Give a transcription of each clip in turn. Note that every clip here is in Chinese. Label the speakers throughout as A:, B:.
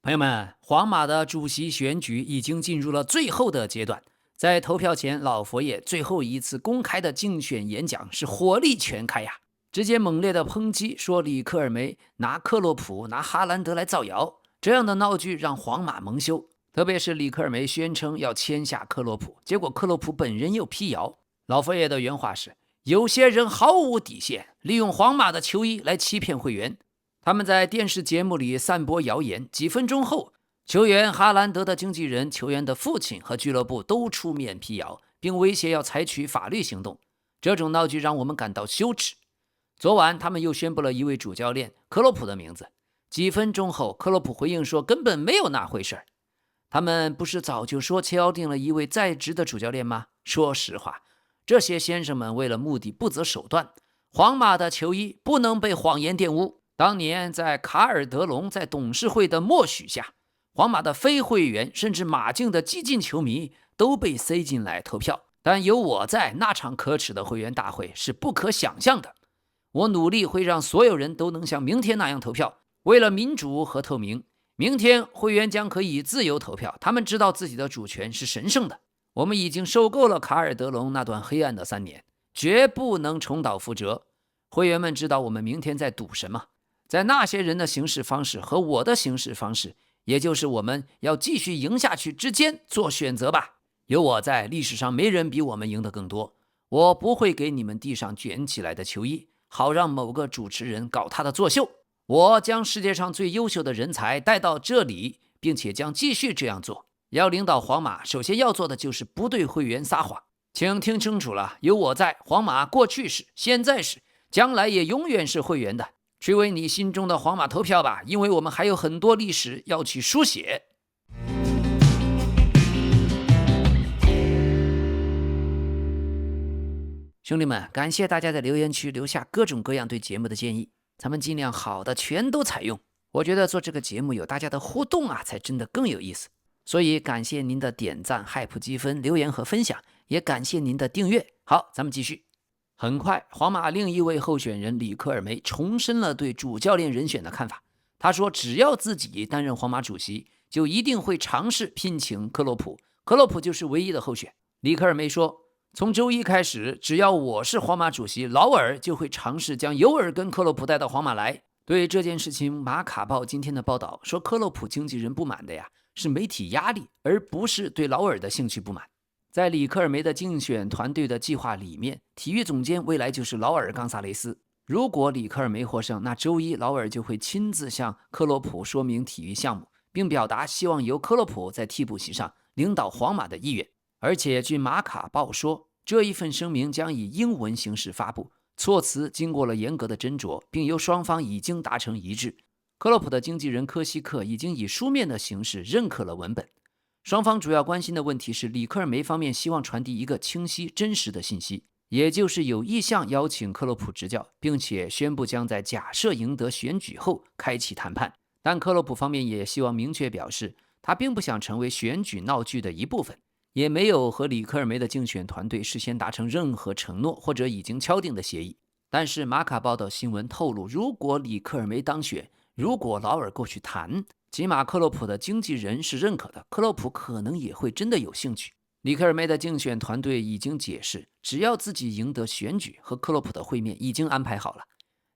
A: 朋友们，皇马的主席选举已经进入了最后的阶段。在投票前，老佛爷最后一次公开的竞选演讲是火力全开呀，直接猛烈的抨击说里克尔梅拿克洛普、拿哈兰德来造谣，这样的闹剧让皇马蒙羞。特别是里克尔梅宣称要签下克洛普，结果克洛普本人又辟谣。老佛爷的原话是：有些人毫无底线，利用皇马的球衣来欺骗会员。他们在电视节目里散播谣言，几分钟后，球员哈兰德的经纪人、球员的父亲和俱乐部都出面辟谣，并威胁要采取法律行动。这种闹剧让我们感到羞耻。昨晚，他们又宣布了一位主教练克洛普的名字。几分钟后，克洛普回应说根本没有那回事。他们不是早就说敲定了一位在职的主教练吗？说实话，这些先生们为了目的不择手段。皇马的球衣不能被谎言玷污。当年在卡尔德隆在董事会的默许下，皇马的非会员甚至马竞的激进球迷都被塞进来投票，但有我在，那场可耻的会员大会是不可想象的。我努力会让所有人都能像明天那样投票。为了民主和透明，明天会员将可以自由投票，他们知道自己的主权是神圣的。我们已经受够了卡尔德隆那段黑暗的3年，绝不能重蹈覆辙。会员们知道我们明天在赌什么，在那些人的行事方式和我的行事方式，也就是我们要继续赢下去之间做选择吧。有我在，历史上没人比我们赢得更多。我不会给你们递上卷起来的球衣，好让某个主持人搞他的作秀。我将世界上最优秀的人才带到这里，并且将继续这样做。要领导皇马，首先要做的就是不对会员撒谎。请听清楚了，有我在，皇马过去是，现在是，将来也永远是会员的。去为你心中的皇马投票吧，因为我们还有很多历史要去书写。兄弟们，感谢大家在留言区留下各种各样对节目的建议，咱们尽量好的全都采用。我觉得做这个节目有大家的互动啊，才真的更有意思。所以感谢您的点赞、hype积分、留言和分享，也感谢您的订阅。好，咱们继续。很快，皇马另一位候选人里克尔梅重申了对主教练人选的看法。他说，只要自己担任皇马主席，就一定会尝试聘请克洛普，克洛普就是唯一的候选。里克尔梅说，从周一开始，只要我是皇马主席，劳尔就会尝试将尤尔跟克洛普带到皇马来。对这件事情，马卡报今天的报道说，克洛普经纪人不满的呀，是媒体压力，而不是对劳尔的兴趣不满。在里克尔梅的竞选团队的计划里面，体育总监未来就是劳尔·冈萨雷斯。如果里克尔梅获胜，那周一劳尔就会亲自向克洛普说明体育项目，并表达希望由克洛普在替补席上领导皇马的意愿。而且据马卡报说，这一份声明将以英文形式发布，措辞经过了严格的斟酌，并由双方已经达成一致。克洛普的经纪人科西克已经以书面的形式认可了文本。双方主要关心的问题是，里克尔梅方面希望传递一个清晰真实的信息，也就是有意向邀请克洛普执教，并且宣布将在假设赢得选举后开启谈判。但克洛普方面也希望明确表示，他并不想成为选举闹剧的一部分，也没有和里克尔梅的竞选团队事先达成任何承诺或者已经敲定的协议。但是马卡报道新闻透露，如果里克尔梅当选，如果劳尔过去谈，起码克洛普的经纪人是认可的，克洛普可能也会真的有兴趣。里克尔梅的竞选团队已经解释，只要自己赢得选举，和克洛普的会面已经安排好了。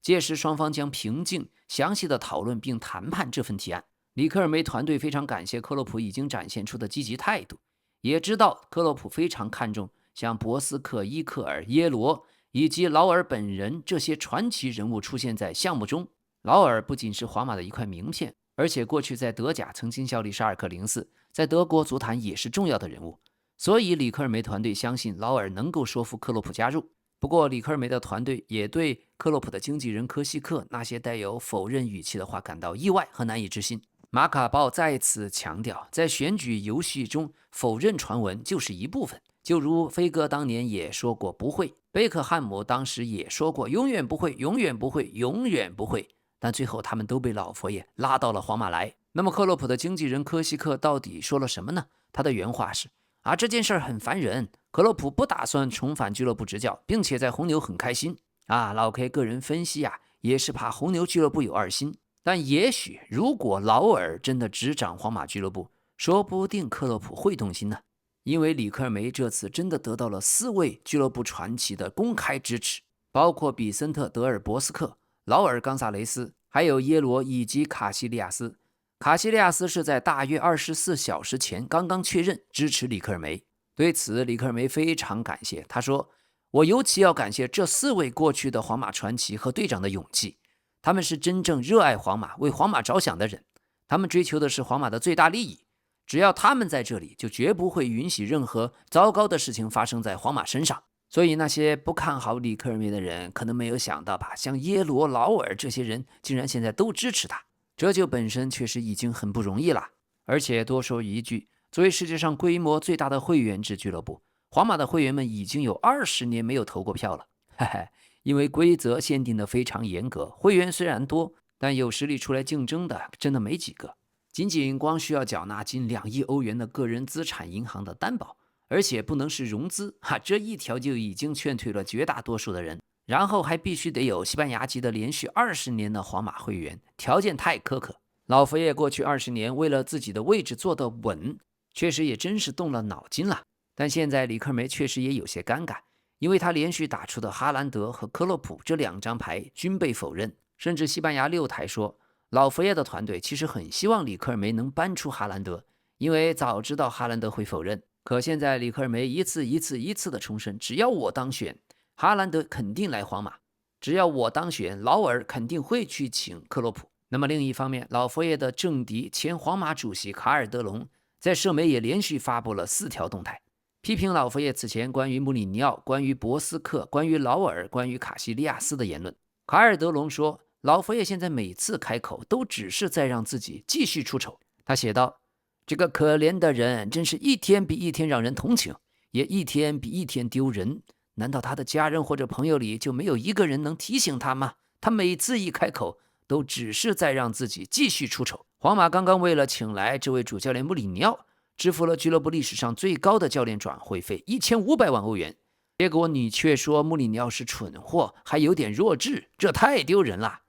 A: 届时双方将平静、详细的讨论并谈判这份提案。里克尔梅团队非常感谢克洛普已经展现出的积极态度，也知道克洛普非常看重像博斯克、伊克尔、耶罗以及劳尔本人这些传奇人物出现在项目中。劳尔不仅是皇马的一块名片，而且过去在德甲曾经效力沙尔克04，在德国足坛也是重要的人物，所以里克尔梅团队相信劳尔能够说服克洛普加入。不过里克尔梅的团队也对克洛普的经纪人科西克那些带有否认语气的话感到意外和难以置信。马卡报再次强调，在选举游戏中否认传闻就是一部分，就如飞哥当年也说过不会，贝克汉姆当时也说过永远不会，永远不会，永远不会，但最后他们都被老佛爷拉到了皇马来。那么克洛普的经纪人科西克到底说了什么呢？他的原话是这件事很烦人，克洛普不打算重返俱乐部执教，并且在红牛很开心老 K 个人分析也是怕红牛俱乐部有二心。但也许如果劳尔真的执掌皇马俱乐部，说不定克洛普会动心呢。因为里克尔梅这次真的得到了4位俱乐部传奇的公开支持，包括比森特·德尔博斯克、劳尔·冈萨雷斯，还有耶罗以及卡西利亚斯。卡西利亚斯是在大约24小时前刚刚确认支持里克尔梅。对此，里克尔梅非常感谢，他说：“我尤其要感谢这4位过去的皇马传奇和队长的勇气，他们是真正热爱皇马、为皇马着想的人，他们追求的是皇马的最大利益。只要他们在这里，就绝不会允许任何糟糕的事情发生在皇马身上。”所以那些不看好里克尔梅的人可能没有想到吧，像耶罗、劳尔这些人竟然现在都支持他，这就本身确实已经很不容易了。而且多说一句，作为世界上规模最大的会员制俱乐部，皇马的会员们已经有20年没有投过票了。嘿嘿，因为规则限定的非常严格，会员虽然多，但有实力出来竞争的真的没几个。仅仅光需要缴纳近2亿欧元的个人资产银行的担保，而且不能是融资，这一条就已经劝退了绝大多数的人。然后还必须得有西班牙籍的连续20年的皇马会员，条件太苛刻。老佛爷过去20年为了自己的位置坐得稳，确实也真是动了脑筋了。但现在里克尔梅确实也有些尴尬，因为他连续打出的哈兰德和克洛普这2张牌均被否认，甚至西班牙6台说，老佛爷的团队其实很希望里克尔梅能搬出哈兰德，因为早知道哈兰德会否认。可现在里克尔梅一次的重申，只要我当选，哈兰德肯定来皇马，只要我当选，劳尔肯定会去请克洛普。那么另一方面，老佛爷的政敌前皇马主席卡尔德隆在社媒也连续发布了4条动态，批评老佛爷此前关于穆里尼奥、关于博斯克、关于劳尔、关于卡西利亚斯的言论。卡尔德隆说，老佛爷现在每次开口都只是在让自己继续出丑。他写道，这个可怜的人真是一天比一天让人同情，也一天比一天丢人。难道他的家人或者朋友里就没有一个人能提醒他吗？他每次一开口都只是在让自己继续出丑。皇马刚刚为了请来这位主教练穆里尼奥，支付了俱乐部历史上最高的教练转会费1500万欧元，结果你却说穆里尼奥是蠢货，还有点弱智，这太丢人了。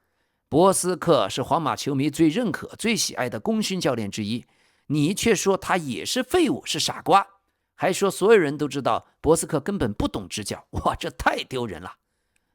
A: 博斯克是皇马球迷最认可、最喜爱的功勋教练之一，你却说他也是废物，是傻瓜，还说所有人都知道博斯克根本不懂执教，哇，这太丢人了。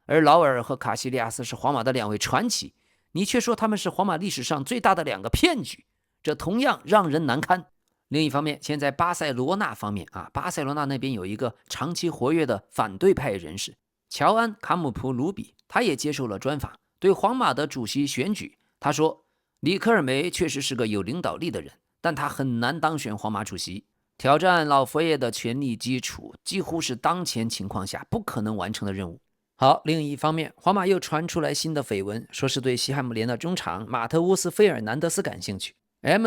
A: 而劳尔和卡西利亚斯是皇马的2位传奇，你却说他们是皇马历史上最大的2个骗局，这同样让人难堪。另一方面，现在巴塞罗那方面巴塞罗那那边有一个长期活跃的反对派人士乔安·卡姆普鲁比，他也接受了专访，对皇马的主席选举，他说，里克尔梅确实是个有领导力的人，但他很难当选皇马主席，挑战老佛爷的权力基础几乎是当前情况下不可能完成的任务。好，另一方面，皇马又传出来新的绯闻，说是对西汉姆联的中场马特乌斯·费尔南德斯感兴趣。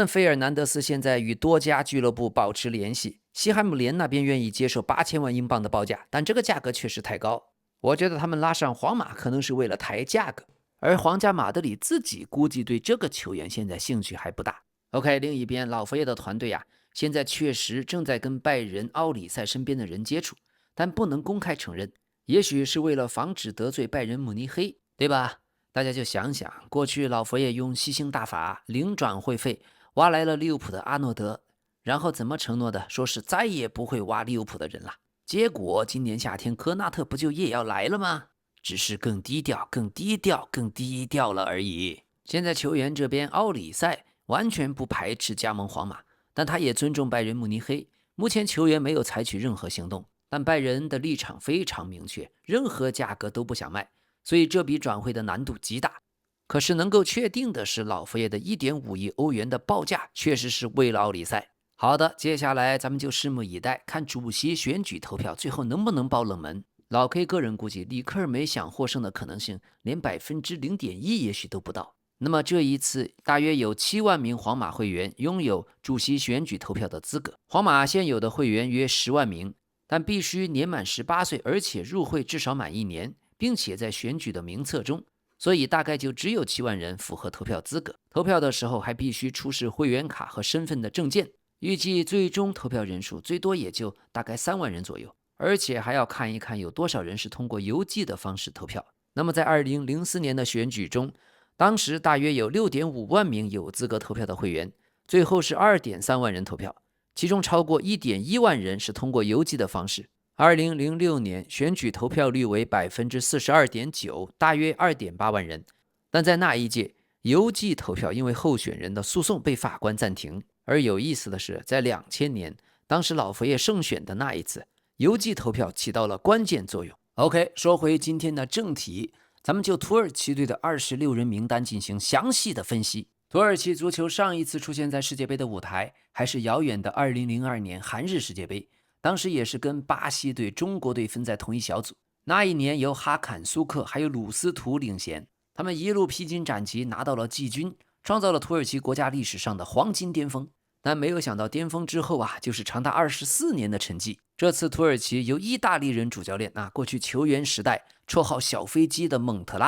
A: 费尔南德斯现在与多家俱乐部保持联系，西汉姆联那边愿意接受8000万英镑的报价，但这个价格确实太高。我觉得他们拉上皇马可能是为了抬价格，而皇家马德里自己估计对这个球员现在兴趣还不大。OK， 另一边老佛爷的团队现在确实正在跟拜仁、奥里塞身边的人接触，但不能公开承认，也许是为了防止得罪拜仁慕尼黑，对吧？大家就想想，过去老佛爷用吸星大法零转会费挖来了利物浦的阿诺德，然后怎么承诺的，说是再也不会挖利物浦的人了。结果今年夏天科纳特不就也要来了吗？只是更低调了而已。现在球员这边奥里塞完全不排斥加盟皇马，但他也尊重拜仁慕尼黑。目前球员没有采取任何行动，但拜仁的立场非常明确，任何价格都不想卖，所以这笔转会的难度极大。可是能够确定的是，老佛爷的1.5亿欧元的报价确实是为了奥里塞。好的，接下来咱们就拭目以待，看主席选举投票最后能不能爆冷门。老 K 个人估计，里克尔梅想获胜的可能性连0.1%也许都不到。那么这一次大约有7万名皇马会员拥有主席选举投票的资格。皇马现有的会员约10万名，但必须年满18岁，而且入会至少满1年，并且在选举的名册中，所以大概就只有7万人符合投票资格。投票的时候还必须出示会员卡和身份的证件。预计最终投票人数最多也就大概3万人左右，而且还要看一看有多少人是通过邮寄的方式投票。那么在2004年的选举中，当时大约有 6.5 万名有资格投票的会员，最后是 2.3 万人投票，其中超过 1.1 万人是通过邮寄的方式。2006年选举投票率为 42.9%， 大约 2.8 万人。但在那一届，邮寄投票因为候选人的诉讼被法官暂停。而有意思的是，在2000年，当时老佛爷胜选的那一次，邮寄投票起到了关键作用。OK， 说回今天的正题，咱们就土耳其队的26人名单进行详细的分析。土耳其足球上一次出现在世界杯的舞台，还是遥远的2002年韩日世界杯，当时也是跟巴西队、中国队分在同一小组。那一年由哈坎苏克还有鲁斯图领衔，他们一路披荆斩棘，拿到了季军，创造了土耳其国家历史上的黄金巅峰。但没有想到巅峰之后啊，就是长达24年的沉寂。这次土耳其由意大利人主教练过去球员时代绰号小飞机的蒙特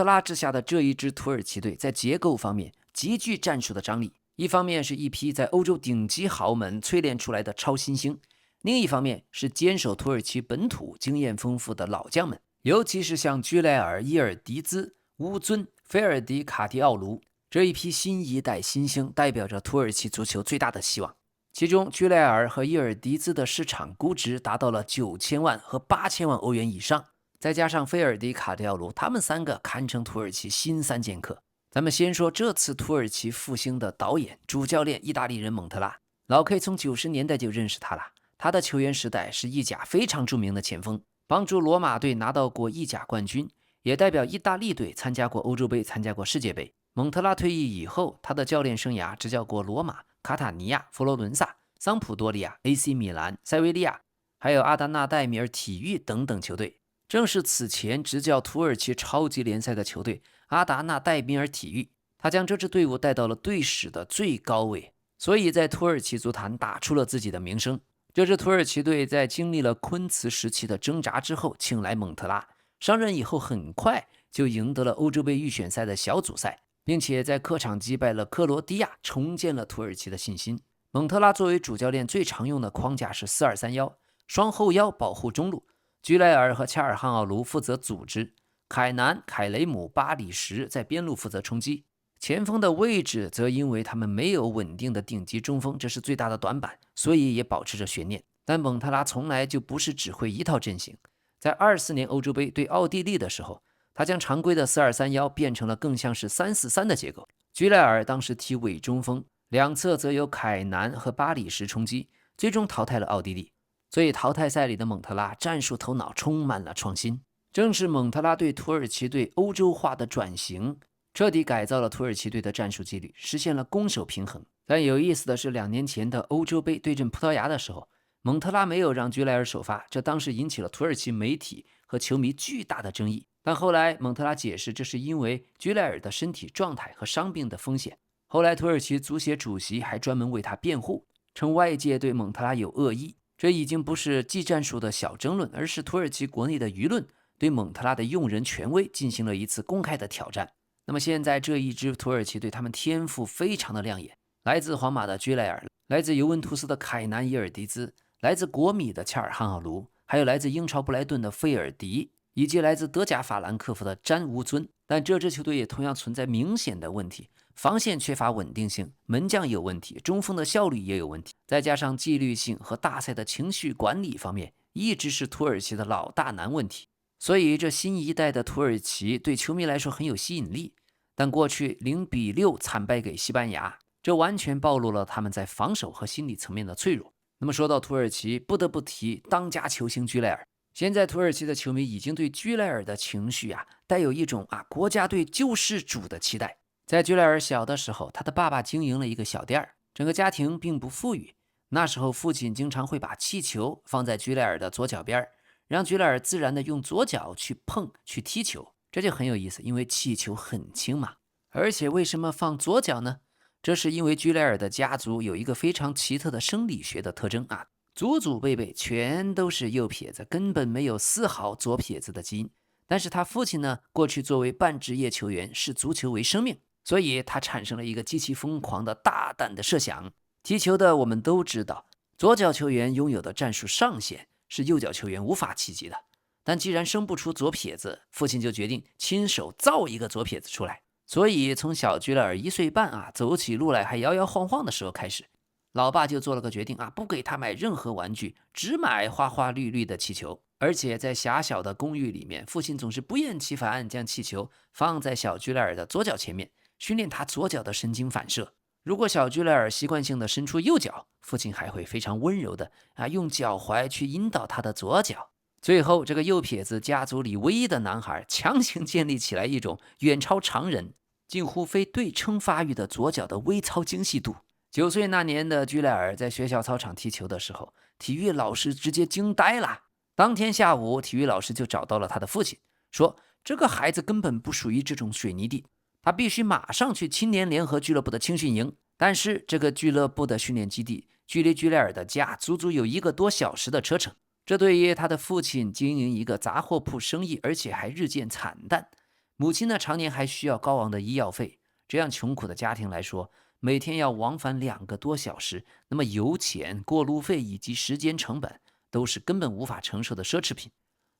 A: 拉之下的这一支土耳其队，在结构方面极具战术的张力。一方面是一批在欧洲顶级豪门淬炼出来的超新星，另一方面是坚守土耳其本土经验丰富的老将们，尤其是像居莱尔、伊尔迪兹、乌尊、菲尔迪卡迪奥卢这一批新一代新星，代表着土耳其足球最大的希望。其中居莱尔和伊尔迪兹的市场估值达到了9000万和8000万欧元以上，再加上菲尔迪卡迪奥卢，他们三个堪称土耳其新三剑客。咱们先说这次土耳其复兴的导演、主教练意大利人蒙特拉。老 K 从90年代就认识他了，他的球员时代是意甲非常著名的前锋，帮助罗马队拿到过意甲冠军，也代表意大利队参加过欧洲杯，参加过世界杯。蒙特拉退役以后，他的教练生涯执教过罗马、卡塔尼亚、佛罗伦萨、桑普多利亚、AC 米兰、塞维利亚，还有阿达纳戴米尔体育等等球队。正是此前执教土耳其超级联赛的球队阿达纳戴米尔体育，他将这支队伍带到了队史的最高位，所以在土耳其足坛打出了自己的名声。这支土耳其队在经历了昆茨时期的挣扎之后，请来蒙特拉，上任以后很快就赢得了欧洲杯预选赛的小组赛，并且在客场击败了克罗地亚，重建了土耳其的信心。蒙特拉作为主教练最常用的框架是4-2-3-1，双后腰保护中路，居莱尔和恰尔汗奥卢负责组织，凯南、凯雷姆、巴里什在边路负责冲击。前锋的位置则因为他们没有稳定的顶级中锋，这是最大的短板，所以也保持着悬念。但蒙特拉从来就不是只会一套阵型，在24年欧洲杯对奥地利的时候，他将常规的4-2-3-1变成了更像是3-4-3的结构。居莱尔当时踢伪中锋，两侧则有凯南和巴里什冲击，最终淘汰了奥地利。所以淘汰赛里的蒙特拉战术头脑充满了创新，正是蒙特拉对土耳其队欧洲化的转型，彻底改造了土耳其队的战术纪律，实现了攻守平衡。但有意思的是，2年前的欧洲杯对阵葡萄牙的时候，蒙特拉没有让居莱尔首发，这当时引起了土耳其媒体和球迷巨大的争议。但后来蒙特拉解释，这是因为居莱尔的身体状态和伤病的风险。后来土耳其足协主席还专门为他辩护，称外界对蒙特拉有恶意。这已经不是技战术的小争论，而是土耳其国内的舆论对蒙特拉的用人权威进行了一次公开的挑战。那么现在这一支土耳其队，他们天赋非常的亮眼，来自皇马的居莱尔，来自尤文图斯的凯南伊尔迪兹，来自国米的恰尔汗奥卢，还有来自英超布莱顿的费尔迪，以及来自德甲法兰克福的詹乌尊。但这支球队也同样存在明显的问题，防线缺乏稳定性，门将有问题，中锋的效率也有问题，再加上纪律性和大赛的情绪管理方面，一直是土耳其的老大难问题。所以这新一代的土耳其对球迷来说很有吸引力，但过去0-6惨败给西班牙，这完全暴露了他们在防守和心理层面的脆弱。那么说到土耳其，不得不提当家球星居莱尔。现在土耳其的球迷已经对居莱尔的情绪带有一种国家队救世主的期待。在居莱尔小的时候，他的爸爸经营了一个小店儿，整个家庭并不富裕。那时候父亲经常会把气球放在居莱尔的左脚边，让居莱尔自然的用左脚去碰去踢球，这就很有意思，因为气球很轻嘛。而且为什么放左脚呢？这是因为居莱尔的家族有一个非常奇特的生理学的特征祖祖辈辈全都是右撇子，根本没有丝毫左撇子的基因。但是他父亲呢，过去作为半职业球员，视足球为生命，所以他产生了一个极其疯狂的大胆的设想。踢球的我们都知道，左脚球员拥有的战术上限是右脚球员无法企及的。但既然生不出左撇子，父亲就决定亲手造一个左撇子出来。所以从小居莱尔1岁半走起路来还摇摇晃晃的时候开始，老爸就做了个决定不给他买任何玩具，只买花花绿绿的气球。而且在狭小的公寓里面，父亲总是不厌其烦将气球放在小居莱尔的左脚前面，训练他左脚的神经反射。如果小居莱尔习惯性的伸出右脚，父亲还会非常温柔的用脚踝去引导他的左脚。最后，这个右撇子家族里唯一的男孩强行建立起来一种远超常人、近乎非对称发育的左脚的微操精细度。9岁那年的居莱尔在学校操场踢球的时候，体育老师直接惊呆了。当天下午，体育老师就找到了他的父亲，说这个孩子根本不属于这种水泥地，他必须马上去青年联合俱乐部的青训营。但是这个俱乐部的训练基地距离居莱尔的家足足有1个多小时的车程，这对于他的父亲经营一个杂货铺生意，而且还日渐惨淡，母亲呢常年还需要高昂的医药费，这样穷苦的家庭来说，每天要往返2个多小时，那么油钱、过路费以及时间成本都是根本无法承受的奢侈品。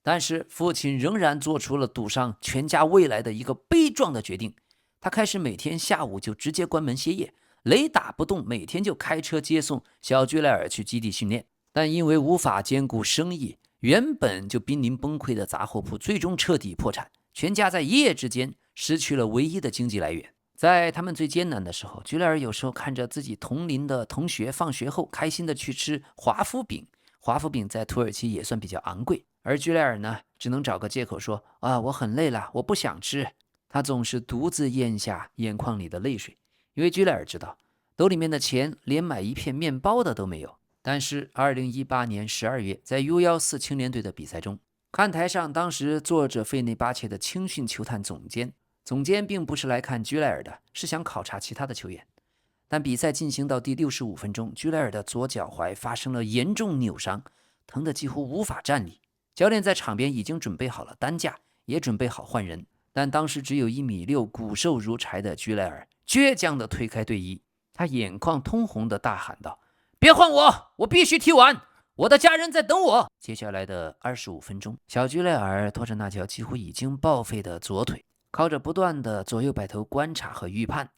A: 但是父亲仍然做出了赌上全家未来的一个悲壮的决定，他开始每天下午就直接关门歇业，雷打不动，每天就开车接送小居莱尔去基地训练。但因为无法兼顾生意，原本就濒临崩溃的杂货铺最终彻底破产，全家在一夜之间失去了唯一的经济来源。在他们最艰难的时候，居莱尔有时候看着自己同龄的同学放学后开心的去吃华夫饼，华夫饼在土耳其也算比较昂贵，而居莱尔呢，只能找个借口说我很累了，我不想吃。他总是独自咽下眼眶里的泪水，因为居莱尔知道兜里面的钱连买一片面包的都没有。但是2018年12月，在 U14 青年队的比赛中，看台上当时坐着费内巴切的青训球探总监并不是来看居莱尔的，是想考察其他的球员。但比赛进行到第65分钟，居莱尔的左脚踝发生了严重扭伤，疼得几乎无法站立。教练在场边已经准备好了担架，也准备好换人，但当时只有1.6米，骨瘦如柴的居莱尔倔强地推开队医，他眼眶通红地大喊道：别换我，我必须踢完，我的家人在等我。接下来的25分钟，小居莱尔拖着那条几乎已经报废的左腿，靠着不断的左右摆头观察和预判，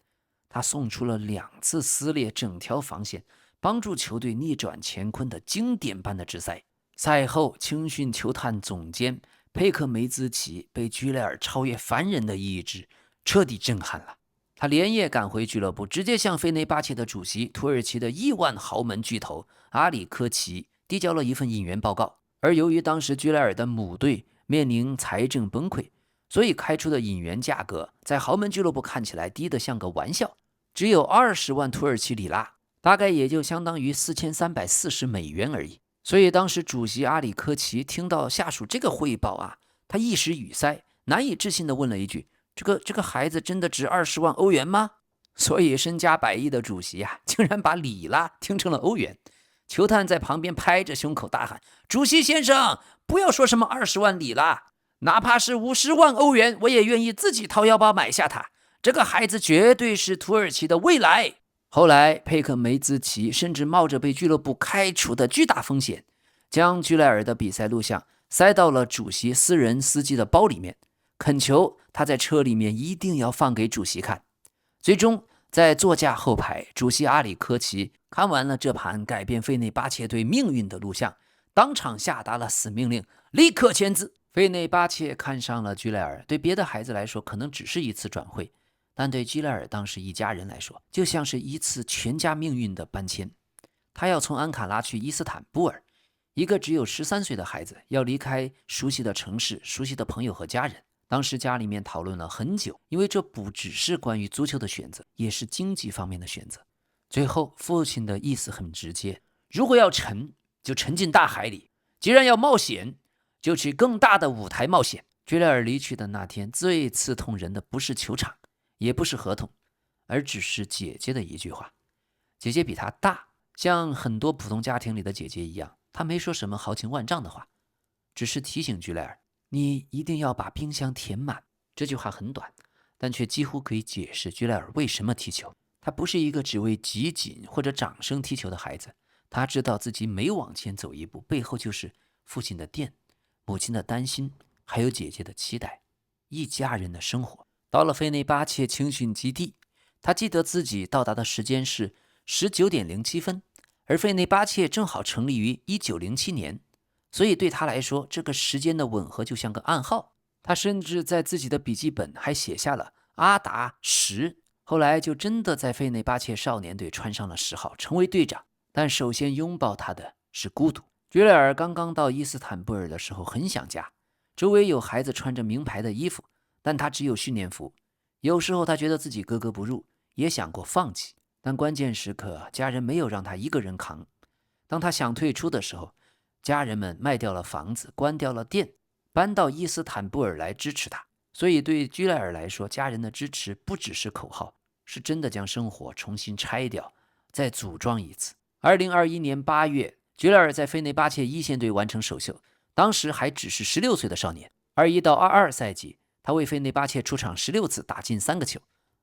A: 他送出了2次撕裂整条防线，帮助球队逆转乾坤的经典般的直塞。赛后，青训球探总监佩克梅兹奇被居莱尔超越凡人的意志彻底震撼了。他连夜赶回俱乐部，直接向费内巴切的主席、土耳其的亿万豪门巨头阿里科奇递交了一份引援报告。而由于当时居莱尔的母队面临财政崩溃，所以开出的引援价格在豪门俱乐部看起来低得像个玩笑，只有20万土耳其里拉，大概也就相当于4340美元而已。所以当时主席阿里科奇听到下属这个汇报他一时语塞，难以置信地问了一句：这个孩子真的值20万欧元吗？所以身家100亿的主席竟然把里拉听成了欧元。球探在旁边拍着胸口大喊：主席先生，不要说什么20万里拉，哪怕是50万欧元，我也愿意自己掏腰包买下他。这个孩子绝对是土耳其的未来。后来佩克梅兹奇甚至冒着被俱乐部开除的巨大风险，将居莱尔的比赛录像塞到了主席私人司机的包里面，恳求他在车里面一定要放给主席看。最终在座驾后排，主席阿里科奇看完了这盘改变费内巴切队命运的录像，当场下达了死命令，立刻签字。费内巴切看上了居莱尔，对别的孩子来说可能只是一次转会，但对居莱尔当时一家人来说，就像是一次全家命运的搬迁。他要从安卡拉去伊斯坦布尔，一个只有13岁的孩子要离开熟悉的城市、熟悉的朋友和家人。当时家里面讨论了很久，因为这不只是关于足球的选择，也是经济方面的选择。最后父亲的意思很直接，如果要沉，就沉进大海里，既然要冒险，就去更大的舞台冒险。居莱尔离去的那天，最刺痛人的不是球场，也不是合同，而只是姐姐的一句话。姐姐比他大，像很多普通家庭里的姐姐一样，她没说什么豪情万丈的话，只是提醒居莱尔，你一定要把冰箱填满。这句话很短，但却几乎可以解释居莱尔为什么踢球。他不是一个只为集锦或者掌声踢球的孩子，他知道自己每往前走一步，背后就是父亲的电，母亲的担心，还有姐姐的期待，一家人的生活。到了费内巴切青训基地，他记得自己到达的时间是19:07，而费内巴切正好成立于1907年，所以对他来说，这个时间的吻合就像个暗号。他甚至在自己的笔记本还写下了阿达10，后来就真的在费内巴切少年队穿上了10号，成为队长。但首先拥抱他的是孤独。居莱尔刚刚到伊斯坦布尔的时候很想家，周围有孩子穿着名牌的衣服，但他只有训练服。有时候他觉得自己格格不入，也想过放弃，但关键时刻家人没有让他一个人扛。当他想退出的时候，家人们卖掉了房子，关掉了店，搬到伊斯坦布尔来支持他。所以对居莱尔来说，家人的支持不只是口号，是真的将生活重新拆掉，再组装一次。2021年8月，居莱尔在费内巴切一线队完成首秀，当时还只是16岁的少年。21到22赛季，他为费内巴切出场16次，打进3个球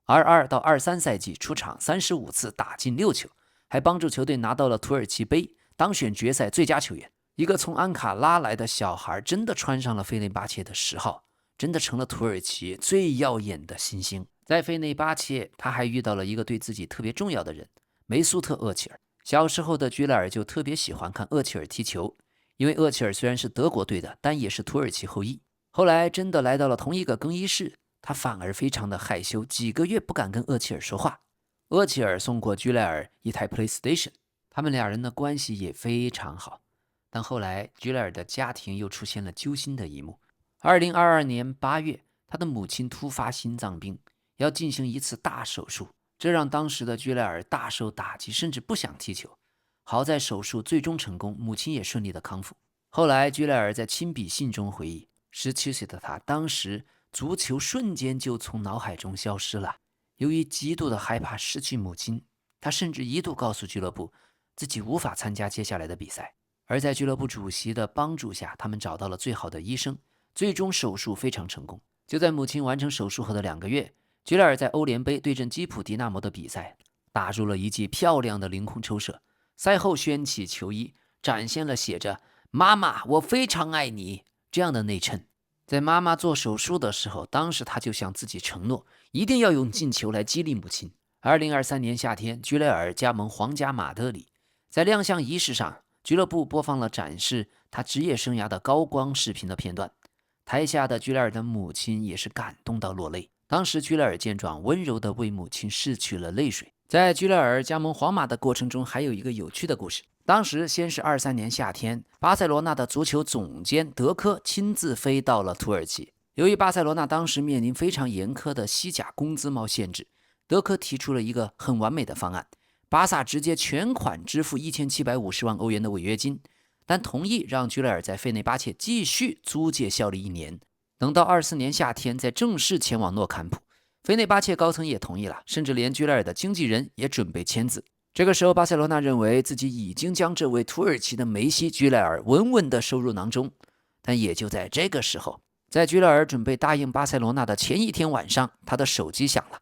A: ；22到23赛季出场35次，打进6球，还帮助球队拿到了土耳其杯，当选决赛最佳球员。一个从安卡拉来的小孩真的穿上了费内巴切的10号，真的成了土耳其最耀眼的新星。在费内巴切，他还遇到了一个对自己特别重要的人，梅苏特·厄齐尔。小时候的居莱尔就特别喜欢看厄齐尔踢球，因为厄齐尔虽然是德国队的，但也是土耳其后裔。后来真的来到了同一个更衣室，他反而非常的害羞，几个月不敢跟厄齐尔说话。厄齐尔送过居莱尔一台 PlayStation， 他们俩人的关系也非常好。但后来居莱尔的家庭又出现了揪心的一幕。2022年8月，他的母亲突发心脏病，要进行一次大手术，这让当时的居莱尔大受打击，甚至不想踢球。好在手术最终成功，母亲也顺利的康复。后来居莱尔在亲笔信中回忆，17岁的他当时足球瞬间就从脑海中消失了。由于极度的害怕失去母亲，他甚至一度告诉俱乐部自己无法参加接下来的比赛。而在俱乐部主席的帮助下，他们找到了最好的医生，最终手术非常成功。就在母亲完成手术后的2个月，居莱尔在欧联杯对阵基普迪纳摩的比赛打入了一记漂亮的凌空抽射。赛后掀起球衣，展现了写着“妈妈，我非常爱你”这样的内衬。在妈妈做手术的时候，当时他就向自己承诺，一定要用进球来激励母亲。2023年夏天，居莱尔加盟皇家马德里，在亮相仪式上，俱乐部播放了展示他职业生涯的高光视频的片段。台下的居莱尔的母亲也是感动到落泪。当时居莱尔见状，温柔地为母亲拭去了泪水。在居莱尔加盟皇马的过程中，还有一个有趣的故事。当时先是23年夏天，巴塞罗那的足球总监德科亲自飞到了土耳其。由于巴塞罗那当时面临非常严苛的西甲工资帽限制，德科提出了一个很完美的方案，巴萨直接全款支付1750万欧元的违约金，但同意让居莱尔在费内巴切继续租借效力1年。等到24年夏天再正式前往诺坎普，费内巴切高层也同意了，甚至连居莱尔的经纪人也准备签字。这个时候巴塞罗那认为自己已经将这位土耳其的梅西居莱尔稳稳地收入囊中。但也就在这个时候，在居莱尔准备答应巴塞罗那的前一天晚上，他的手机响了。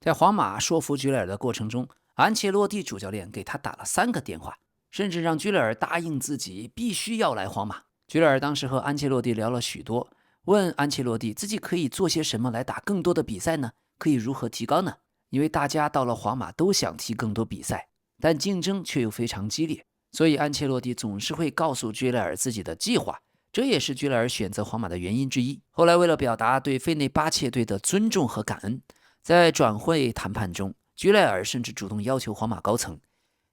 A: 在皇马说服居莱尔的过程中，安切洛蒂主教练给他打了3个电话，甚至让居莱尔答应自己必须要来皇马。居莱尔当时和安切洛蒂聊了许多，问安切洛蒂自己可以做些什么来打更多的比赛呢？可以如何提高呢？因为大家到了皇马都想踢更多比赛，但竞争却又非常激烈，所以安切洛蒂总是会告诉居莱尔自己的计划，这也是居莱尔选择皇马的原因之一。后来为了表达对费内巴切队的尊重和感恩，在转会谈判中，居莱尔甚至主动要求皇马高层，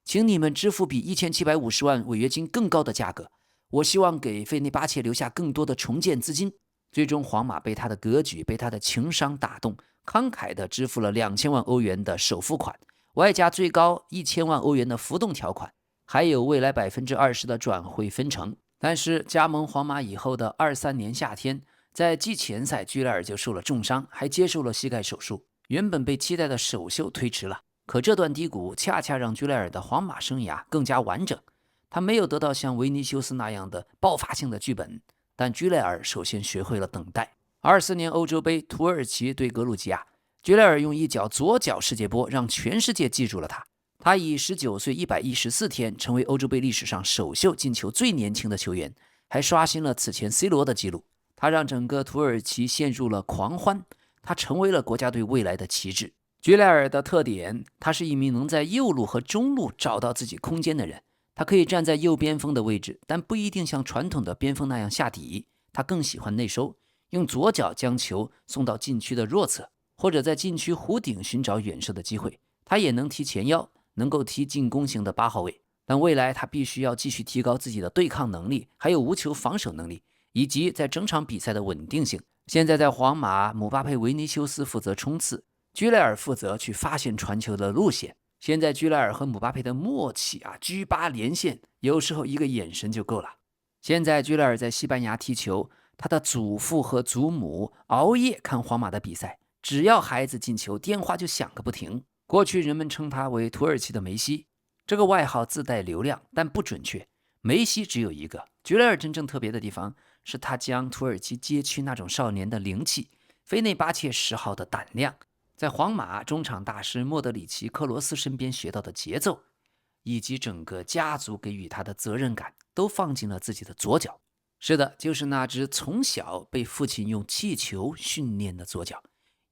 A: 请你们支付比1750万违约金更高的价格，我希望给费内巴切留下更多的重建资金。最终皇马被他的格局，被他的情商打动，慷慨地支付了2000万欧元的首付款，外加最高1000万欧元的浮动条款，还有未来20%的转会分成。但是加盟皇马以后的23年夏天，在季前赛居莱尔就受了重伤，还接受了膝盖手术，原本被期待的首秀推迟了。可这段低谷恰恰让居莱尔的皇马生涯更加完整。他没有得到像维尼修斯那样的爆发性的剧本，但居莱尔首先学会了等待。24年欧洲杯，土耳其对格鲁吉亚，居莱尔用一脚左脚世界波让全世界记住了他。他以19岁114天成为欧洲杯历史上首秀进球最年轻的球员，还刷新了此前 C 罗的纪录。他让整个土耳其陷入了狂欢，他成为了国家队未来的旗帜。居莱尔的特点，他是一名能在右路和中路找到自己空间的人。他可以站在右边锋的位置，但不一定像传统的边锋那样下底，他更喜欢内收，用左脚将球送到禁区的弱侧，或者在禁区弧顶寻找远射的机会。他也能踢前腰，能够踢进攻型的8号位，但未来他必须要继续提高自己的对抗能力，还有无球防守能力，以及在整场比赛的稳定性。现在在皇马，姆巴佩、维尼修斯负责冲刺，居莱尔负责去发现传球的路线。现在居莱尔和姆巴佩的默契G8连线，有时候一个眼神就够了。现在居莱尔在西班牙踢球，他的祖父和祖母熬夜看皇马的比赛，只要孩子进球，电话就响个不停。过去人们称他为土耳其的梅西，这个外号自带流量，但不准确。梅西只有一个，居莱尔真正特别的地方是他将土耳其街区那种少年的灵气，菲内巴切10号的胆量，在皇马中场大师莫德里奇、克罗斯身边学到的节奏，以及整个家族给予他的责任感，都放进了自己的左脚。是的，就是那只从小被父亲用气球训练的左脚，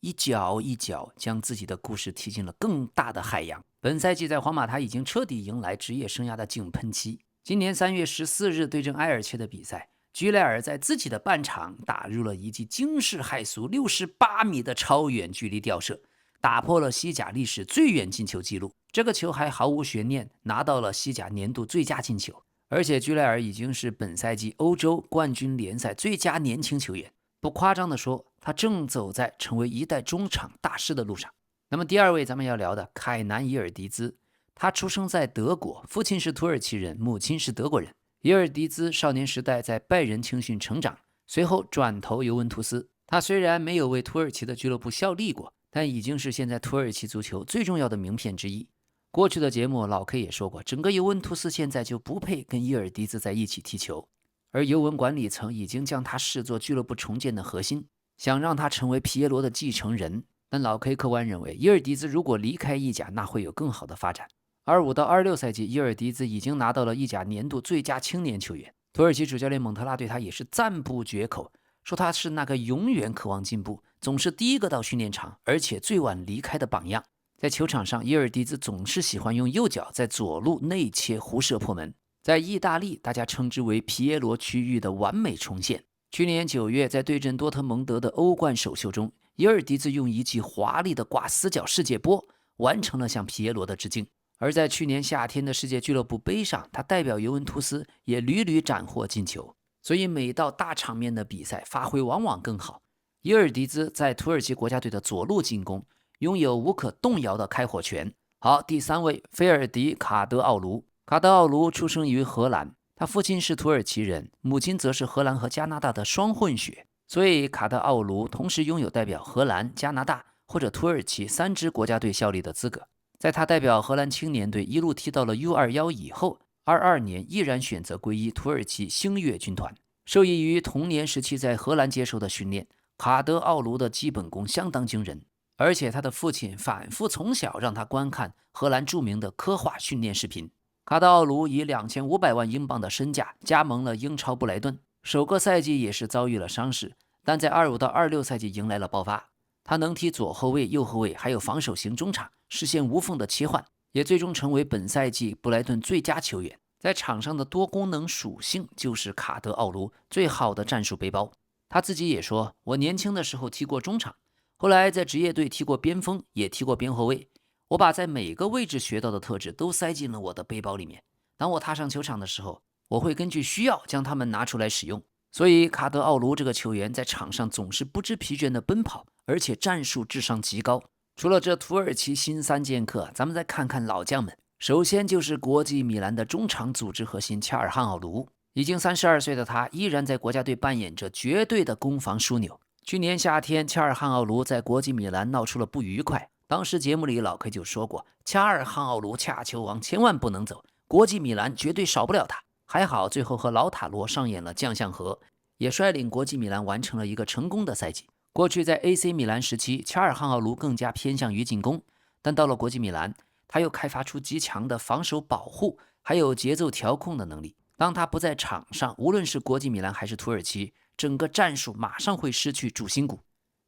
A: 一脚一脚将自己的故事踢进了更大的海洋。本赛季在皇马，他已经彻底迎来职业生涯的井喷期。今年3月14日对阵埃尔切的比赛，居莱尔在自己的半场打入了一记惊世骇俗68米的超远距离吊射，打破了西甲历史最远进球纪录。这个球还毫无悬念拿到了西甲年度最佳进球，而且居莱尔已经是本赛季欧洲冠军联赛最佳年轻球员。不夸张地说，他正走在成为一代中场大师的路上。那么第二位咱们要聊的凯南·伊尔迪兹，他出生在德国，父亲是土耳其人，母亲是德国人。伊尔迪兹少年时代在拜仁青训成长，随后转投尤文图斯。他虽然没有为土耳其的俱乐部效力过，但已经是现在土耳其足球最重要的名片之一。过去的节目老 K 也说过，整个尤文图斯现在就不配跟伊尔迪兹在一起踢球，而尤文管理层已经将他视作俱乐部重建的核心，想让他成为皮耶罗的继承人。但老 K 客观认为，伊尔迪兹如果离开意甲，那会有更好的发展。25到26赛季，伊尔迪兹已经拿到了意甲年度最佳青年球员。土耳其主教练蒙特拉对他也是赞不绝口，说他是那个永远渴望进步，总是第一个到训练场，而且最晚离开的榜样。在球场上，伊尔迪兹总是喜欢用右脚在左路内切胡射破门，在意大利大家称之为皮耶罗区域的完美重现。去年9月在对阵多特蒙德的欧冠首秀中，伊尔迪兹用一记华丽的挂死角世界波完成了向皮耶罗的致敬。而在去年夏天的世界俱乐部杯上，他代表尤文图斯也屡屡斩获进球，所以每到大场面的比赛发挥往往更好。伊尔迪兹在土耳其国家队的左路进攻拥有无可动摇的开火权。好，第三位，菲尔迪·卡德奥卢。卡德奥卢出生于荷兰，他父亲是土耳其人，母亲则是荷兰和加拿大的双混血，所以卡德奥卢同时拥有代表荷兰、加拿大或者土耳其3支国家队效力的资格。在他代表荷兰青年队一路踢到了 U21 以后，22年依然选择归依土耳其星月军团。受益于童年时期在荷兰接受的训练，卡德奥卢的基本功相当惊人，而且他的父亲反复从小让他观看荷兰著名的科化训练视频。卡德奥卢以2500万英镑的身价加盟了英超布莱顿，首个赛季也是遭遇了伤势，但在25到26赛季迎来了爆发。他能踢左后卫、右后卫，还有防守型中场，实现无缝的切换，也最终成为本赛季布莱顿最佳球员。在场上的多功能属性就是卡德奥卢最好的战术背包。他自己也说，我年轻的时候踢过中场，后来在职业队踢过边锋，也踢过边后卫，我把在每个位置学到的特质都塞进了我的背包里面。当我踏上球场的时候，我会根据需要将它们拿出来使用。所以卡德奥卢这个球员在场上总是不知疲倦的奔跑，而且战术智商极高。除了这土耳其新3剑客，咱们再看看老将们。首先就是国际米兰的中场组织核心恰尔汗奥卢，已经32岁的他依然在国家队扮演着绝对的攻防枢纽。去年夏天，恰尔汗奥卢在国际米兰闹出了不愉快，当时节目里老 K 就说过，恰尔汗奥卢恰球王千万不能走，国际米兰绝对少不了他。还好最后和老塔罗上演了将相和，也率领国际米兰完成了一个成功的赛季。过去在 AC 米兰时期，恰尔汗奥卢更加偏向于进攻，但到了国际米兰，他又开发出极强的防守保护还有节奏调控的能力。当他不在场上，无论是国际米兰还是土耳其，整个战术马上会失去主心骨。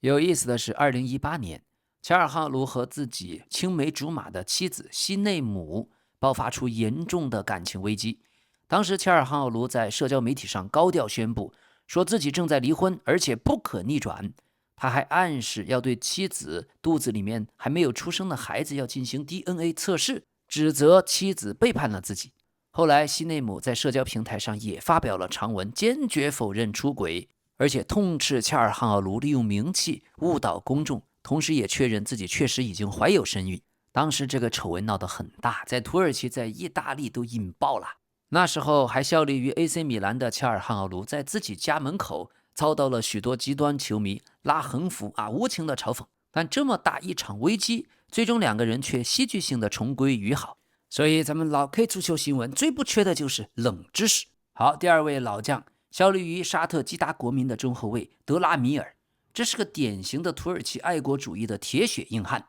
A: 有意思的是，2018年，恰尔汗卢和自己青梅竹马的妻子西内姆爆发出严重的感情危机。当时，恰尔汗卢在社交媒体上高调宣布，说自己正在离婚，而且不可逆转。他还暗示要对妻子肚子里面还没有出生的孩子要进行 DNA 测试，指责妻子背叛了自己。后来，西内姆在社交平台上也发表了长文，坚决否认出轨，而且痛斥恰尔汗奥卢利用名气误导公众，同时也确认自己确实已经怀有身孕。当时这个丑闻闹得很大，在土耳其、在意大利都引爆了。那时候还效力于 AC 米兰的恰尔汗奥卢在自己家门口遭到了许多极端球迷拉横幅无情的嘲讽。但这么大一场危机，最终两个人却戏剧性的重归于好。所以咱们老 K 足球新闻最不缺的就是冷知识。好，第二位老将，效力于沙特基达国民的中后卫德拉米尔，这是个典型的土耳其爱国主义的铁血硬汉。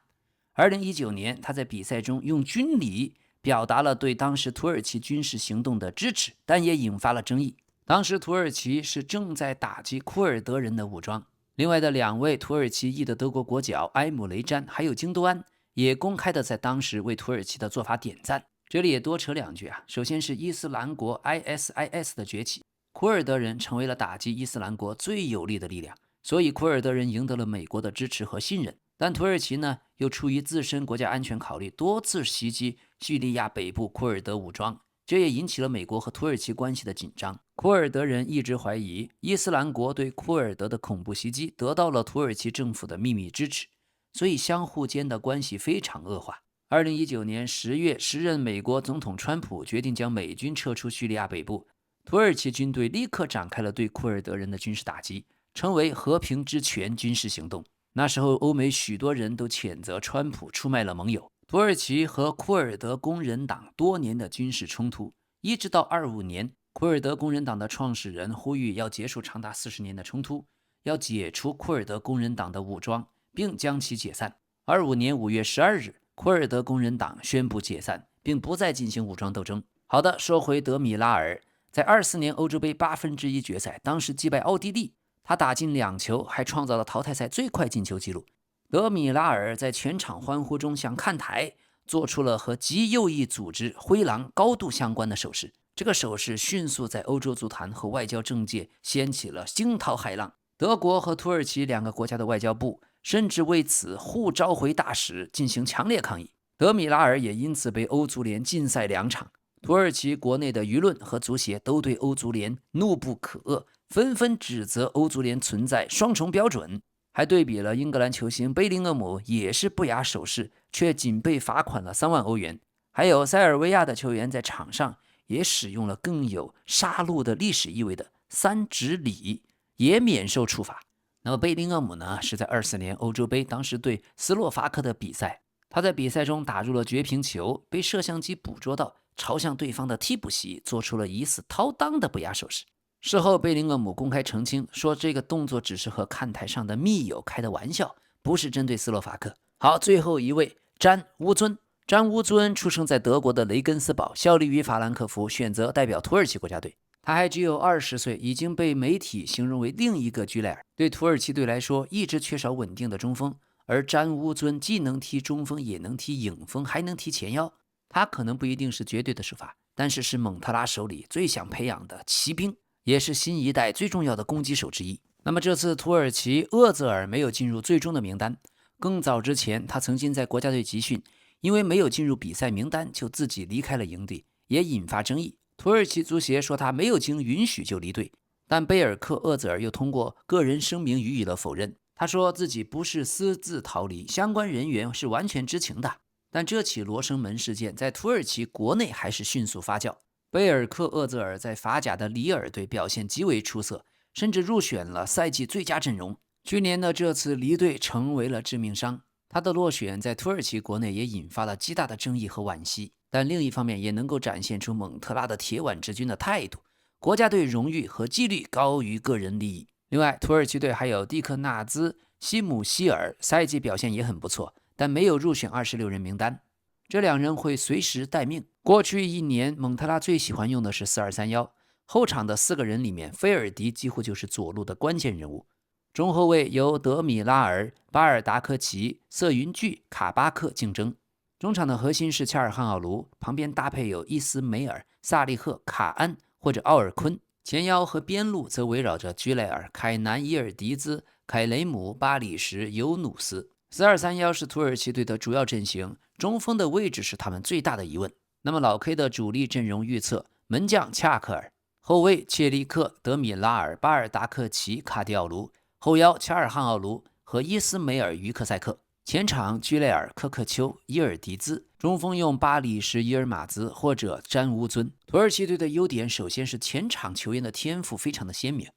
A: 2019年，他在比赛中用军礼表达了对当时土耳其军事行动的支持，但也引发了争议。当时土耳其是正在打击库尔德人的武装。另外的2位土耳其裔的德国国脚埃姆雷詹还有京多安也公开的在当时为土耳其的做法点赞。这里也多扯2句首先是伊斯兰国 ISIS 的崛起，库尔德人成为了打击伊斯兰国最有力的力量，所以库尔德人赢得了美国的支持和信任。但土耳其呢，又出于自身国家安全考虑，多次袭击叙利亚北部库尔德武装，这也引起了美国和土耳其关系的紧张。库尔德人一直怀疑伊斯兰国对库尔德的恐怖袭击得到了土耳其政府的秘密支持，所以相互间的关系非常恶化。2019年10月，时任美国总统川普决定将美军撤出叙利亚北部，土耳其军队立刻展开了对库尔德人的军事打击，称为和平之泉军事行动。那时候欧美许多人都谴责川普出卖了盟友。土耳其和库尔德工人党多年的军事冲突，一直到25年，库尔德工人党的创始人呼吁要结束长达40年的冲突，要解除库尔德工人党的武装，并将其解散。25年5月12日，库尔德工人党宣布解散，并不再进行武装斗争。好的，说回德米拉尔，在24年欧洲杯1/8决赛，当时击败奥地利，他打进2球，还创造了淘汰赛最快进球纪录。德米拉尔在全场欢呼中向看台做出了和极右翼组织灰狼高度相关的手势，这个手势迅速在欧洲足坛和外交政界掀起了惊涛骇浪。德国和土耳其2个国家的外交部甚至为此互召回大使进行强烈抗议。德米拉尔也因此被欧足联禁赛2场。土耳其国内的舆论和足协都对欧足联怒不可遏，纷纷指责欧足联存在双重标准，还对比了英格兰球星贝林厄姆也是不雅手势，却仅被罚款了3万欧元。还有塞尔维亚的球员在场上也使用了更有杀戮的历史意味的3指礼，也免受处罚。那么贝林厄姆呢，是在24年欧洲杯当时对斯洛伐克的比赛，他在比赛中打入了绝平球，被摄像机捕捉到朝向对方的替补席做出了疑似掏裆的不雅手势。事后贝林厄姆公开澄清说，这个动作只是和看台上的密友开的玩笑，不是针对斯洛伐克。好，最后一位詹乌尊。詹乌尊出生在德国的雷根斯堡，效力于法兰克福，选择代表土耳其国家队。他还只有20岁，已经被媒体形容为另一个居莱尔。对土耳其队来说，一直缺少稳定的中锋，而詹乌尊既能踢中锋，也能踢影锋，还能踢前腰。他可能不一定是绝对的首发，但是蒙特拉手里最想培养的骑兵，也是新一代最重要的攻击手之一。那么这次土耳其厄泽尔没有进入最终的名单，更早之前他曾经在国家队集训，因为没有进入比赛名单就自己离开了营地，也引发争议。土耳其足协说他没有经允许就离队，但贝尔克厄泽尔又通过个人声明予以了否认。他说自己不是私自逃离，相关人员是完全知情的。但这起罗生门事件在土耳其国内还是迅速发酵。贝尔克厄泽尔在法甲的里尔队表现极为出色，甚至入选了赛季最佳阵容。去年的这次离队成为了致命伤，他的落选在土耳其国内也引发了极大的争议和惋惜。但另一方面也能够展现出蒙特拉的铁腕之军的态度，国家队荣誉和纪律高于个人利益。另外，土耳其队还有蒂克纳兹、西姆希尔，赛季表现也很不错，但没有入选26人名单。这2人会随时待命。过去1年，蒙特拉最喜欢用的是4-2-3-1，后场的4个人里面，菲尔迪几乎就是左路的关键人物。中后卫由德米拉尔、巴尔达科奇、瑟云巨、卡巴克竞争。中场的核心是恰尔汗奥卢，旁边搭配有伊斯梅尔、萨利赫、卡安或者奥尔昆。前腰和边路则围绕着居莱尔、凯南、伊尔迪兹、凯雷姆、巴里什、尤努斯。4-2-3-1是土耳其队的主要阵型，中锋的位置是他们最大的疑问。那么老 K 的主力阵容预测：门将恰克尔，后卫切利克、德米拉尔、巴尔达克奇、卡迪奥卢，后腰恰尔汗奥卢和伊斯梅尔于克塞克。前场居雷尔、科克丘、伊尔迪兹，中锋用巴里什、伊尔马兹或者詹乌尊。土耳其队的优点首先是前场球员的天赋非常的鲜明，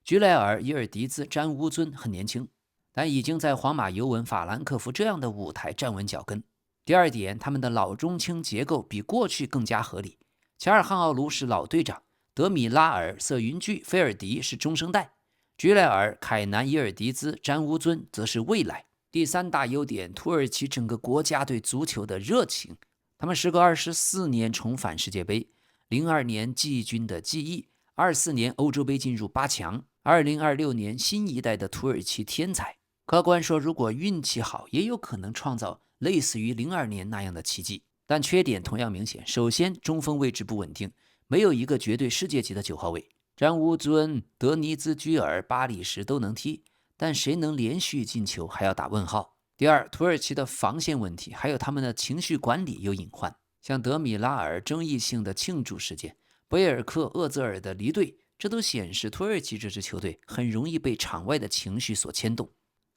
A: 居雷尔、伊尔迪兹、詹乌尊很年轻，但已经在皇马、尤文、法兰克福这样的舞台站稳脚跟。第二点，他们的老中青结构比过去更加合理。恰尔汗奥卢是老队长，德米拉尔、瑟云巨、菲尔迪是中生代，居莱尔、凯南、伊尔迪兹、詹乌尊则是未来。第三大优点，土耳其整个国家对足球的热情。他们时隔24年重返世界杯，02年季军的记忆，24年欧洲杯进入8强，2026年新一代的土耳其天才。客观说，如果运气好，也有可能创造类似于02年那样的奇迹。但缺点同样明显，首先中锋位置不稳定，没有一个绝对世界级的9号位。詹乌尊、德尼兹居尔、巴里什都能踢，但谁能连续进球还要打问号。第二，土耳其的防线问题，还有他们的情绪管理有隐患，像德米拉尔争议性的庆祝事件，贝尔克、厄泽尔的离队，这都显示土耳其这支球队很容易被场外的情绪所牵动。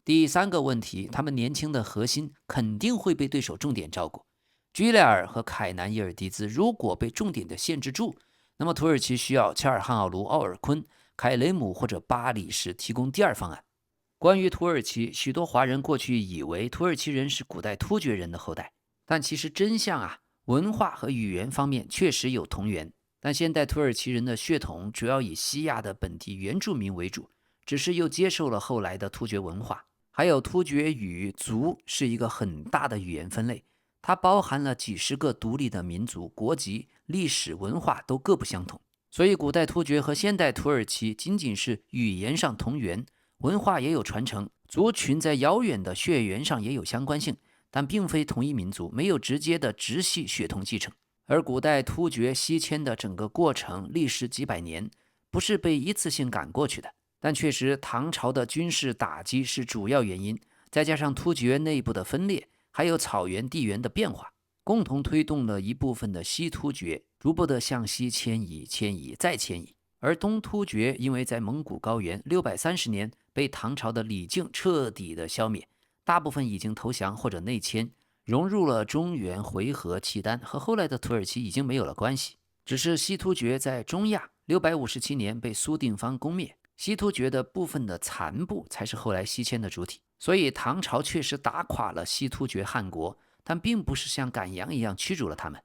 A: 第三个问题，他们年轻的核心肯定会被对手重点照顾。居莱尔和凯南伊尔迪兹如果被重点的限制住，那么土耳其需要恰尔汗奥卢、奥尔昆、凯雷姆或者巴里什提供第二方案。关于土耳其，许多华人过去以为土耳其人是古代突厥人的后代，但其实真相文化和语言方面确实有同源，但现代土耳其人的血统主要以西亚的本地原住民为主，只是又接受了后来的突厥文化。还有突厥语族是一个很大的语言分类，它包含了几十个独立的民族，国籍、历史、文化都各不相同。所以古代突厥和现代土耳其仅仅是语言上同源，文化也有传承，族群在遥远的血缘上也有相关性，但并非同一民族，没有直接的直系血统继承。而古代突厥西迁的整个过程历时几百年，不是被一次性赶过去的。但确实，唐朝的军事打击是主要原因，再加上突厥内部的分裂，还有草原地缘的变化，共同推动了一部分的西突厥逐步的向西迁移、再迁移。而东突厥因为在蒙古高原630年被唐朝的李靖彻底的消灭，大部分已经投降或者内迁，融入了中原、回纥、契丹，和后来的土耳其已经没有了关系。只是西突厥在中亚657年被苏定方攻灭，西突厥的部分的残部才是后来西迁的主体。所以唐朝确实打垮了西突厥汗国，但并不是像赶羊一样驱逐了他们。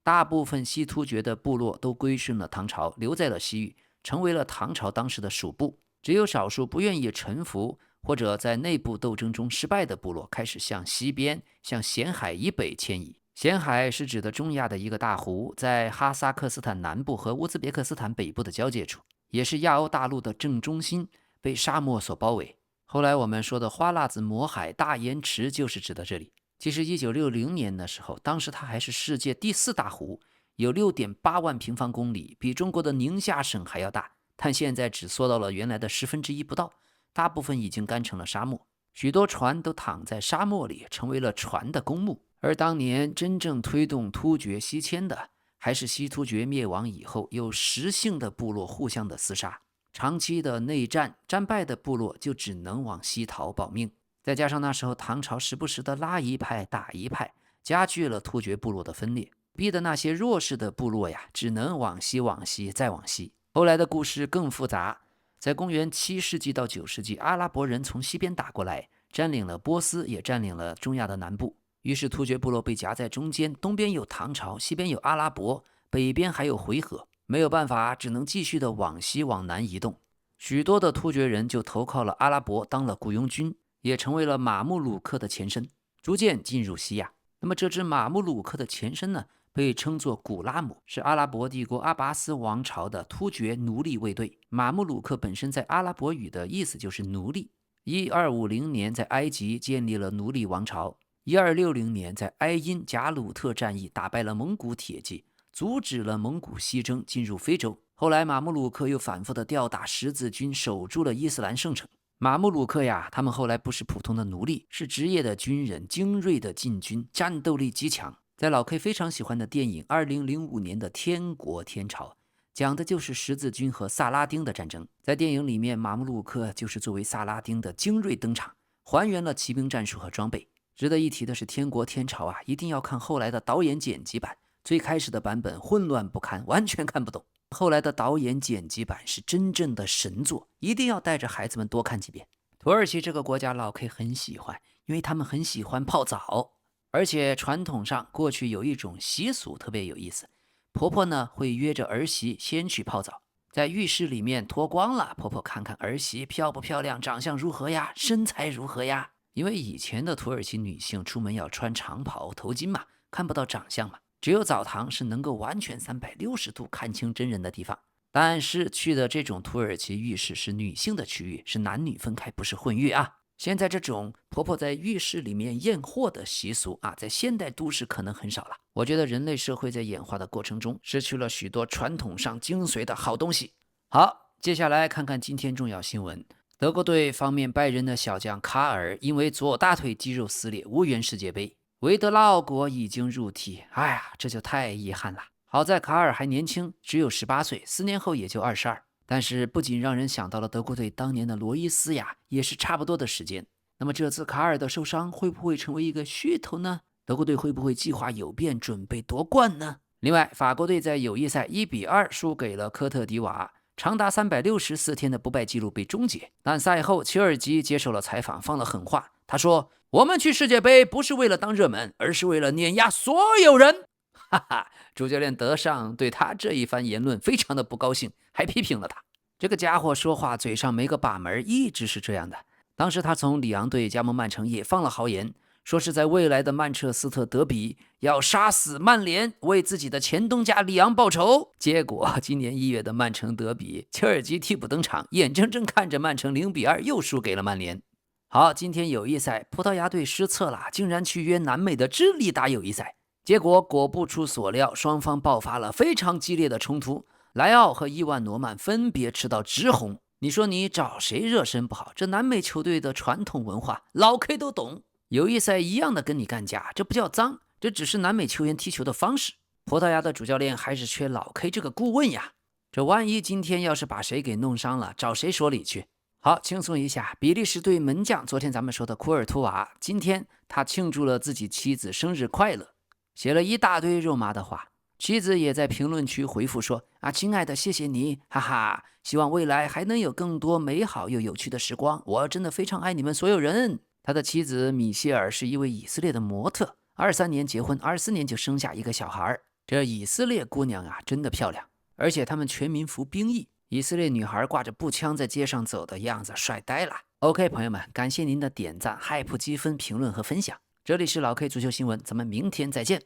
A: 大部分西突厥的部落都归顺了唐朝，留在了西域，成为了唐朝当时的属部。只有少数不愿意臣服或者在内部斗争中失败的部落开始向西边，向咸海以北迁移。咸海是指的中亚的一个大湖，在哈萨克斯坦南部和乌兹别克斯坦北部的交界处，也是亚欧大陆的正中心，被沙漠所包围。后来我们说的花剌子模海、大盐池就是指的这里。其实1960年的时候，当时它还是世界第4大湖，有6.8万平方公里，比中国的宁夏省还要大，但现在只缩到了原来的1/10不到，大部分已经干成了沙漠，许多船都躺在沙漠里，成为了船的公墓。而当年真正推动突厥西迁的，还是西突厥灭亡以后有实性的部落互相的厮杀，长期的内战，战败的部落就只能往西逃保命。再加上那时候唐朝时不时的拉一派打一派，加剧了突厥部落的分裂，逼得那些弱势的部落只能往西再往西。后来的故事更复杂，在公元7世纪到9世纪，阿拉伯人从西边打过来，占领了波斯，也占领了中亚的南部，于是突厥部落被夹在中间，东边有唐朝，西边有阿拉伯，北边还有回纥，没有办法，只能继续的往西往南移动。许多的突厥人就投靠了阿拉伯，当了雇佣军，也成为了马穆鲁克的前身，逐渐进入西亚。那么这支马穆鲁克的前身呢，被称作古拉姆，是阿拉伯帝国阿拔斯王朝的突厥奴隶卫队。马穆鲁克本身在阿拉伯语的意思就是奴隶， 1250年在埃及建立了奴隶王朝，1260年在埃因贾鲁特战役打败了蒙古铁骑，阻止了蒙古西征进入非洲。后来马穆鲁克又反复的吊打十字军，守住了伊斯兰圣城。马穆鲁克呀，他们后来不是普通的奴隶，是职业的军人，精锐的禁军，战斗力极强。在老 K 非常喜欢的电影2005年的《天国天朝》，讲的就是十字军和萨拉丁的战争。在电影里面，马穆鲁克就是作为萨拉丁的精锐登场，还原了骑兵战术和装备。值得一提的是，《天国天朝》啊，一定要看后来的导演剪辑版，最开始的版本混乱不堪，完全看不懂。后来的导演剪辑版是真正的神作，一定要带着孩子们多看几遍。土耳其这个国家老 K 很喜欢，因为他们很喜欢泡澡，而且传统上过去有一种习俗特别有意思，婆婆呢会约着儿媳先去泡澡，在浴室里面脱光了，婆婆看看儿媳漂不漂亮，长相如何呀，身材如何呀。因为以前的土耳其女性出门要穿长袍头巾嘛，看不到长相嘛，只有澡堂是能够完全360度看清真人的地方。但是去的这种土耳其浴室是女性的区域，是男女分开，不是混浴啊。现在这种婆婆在浴室里面验货的习俗啊，在现代都市可能很少了。我觉得人类社会在演化的过程中失去了许多传统上精髓的好东西。好，接下来看看今天重要新闻。德国队方面，拜仁的小将卡尔因为左大腿肌肉撕裂无缘世界杯，韦德拉奥国已经入替，哎呀，这就太遗憾了。好在卡尔还年轻，只有18岁，4年后也就22。但是不仅让人想到了德国队当年的罗伊斯呀，也是差不多的时间。那么这次卡尔的受伤会不会成为一个噱头呢？德国队会不会计划有变，准备夺冠呢？另外，法国队在友谊赛1-2输给了科特迪瓦，长达364天的不败记录被终结。但赛后，切尔吉接受了采访，放了狠话。他说：“我们去世界杯不是为了当热门，而是为了碾压所有人。”哈哈，主教练德尚对他这一番言论非常的不高兴，还批评了他。这个家伙说话嘴上没个把门，一直是这样的。当时他从里昂队加盟曼城也放了豪言，说是在未来的曼彻斯特德比要杀死曼联，为自己的前东家里昂报仇。结果今年1月的曼城德比，切尔吉替补登场，眼睁睁看着曼城0-2又输给了曼联。好，今天友谊赛，葡萄牙队失策了，竟然去约南美的智利打友谊赛。结果果不出所料，双方爆发了非常激烈的冲突，莱奥和伊万诺曼分别吃到直红。你说你找谁热身不好？这南美球队的传统文化，老 K 都懂。友谊赛一样的跟你干架，这不叫脏，这只是南美球员踢球的方式。葡萄牙的主教练还是缺老 K 这个顾问呀。这万一今天要是把谁给弄伤了，找谁说理去？好，轻松一下。比利时队门将，昨天咱们说的库尔图瓦，今天他庆祝了自己妻子生日快乐，写了一大堆肉麻的话。妻子也在评论区回复说：“啊，亲爱的，谢谢你，哈哈，希望未来还能有更多美好又有趣的时光。我真的非常爱你们所有人。”他的妻子米歇尔是一位以色列的模特，23年结婚，24年就生下一个小孩。这以色列姑娘啊，真的漂亮，而且他们全民服兵役，以色列女孩挂着步枪在街上走的样子，帅呆了。OK， 朋友们，感谢您的点赞、hype积分、评论和分享。这里是老 K 足球新闻，咱们明天再见。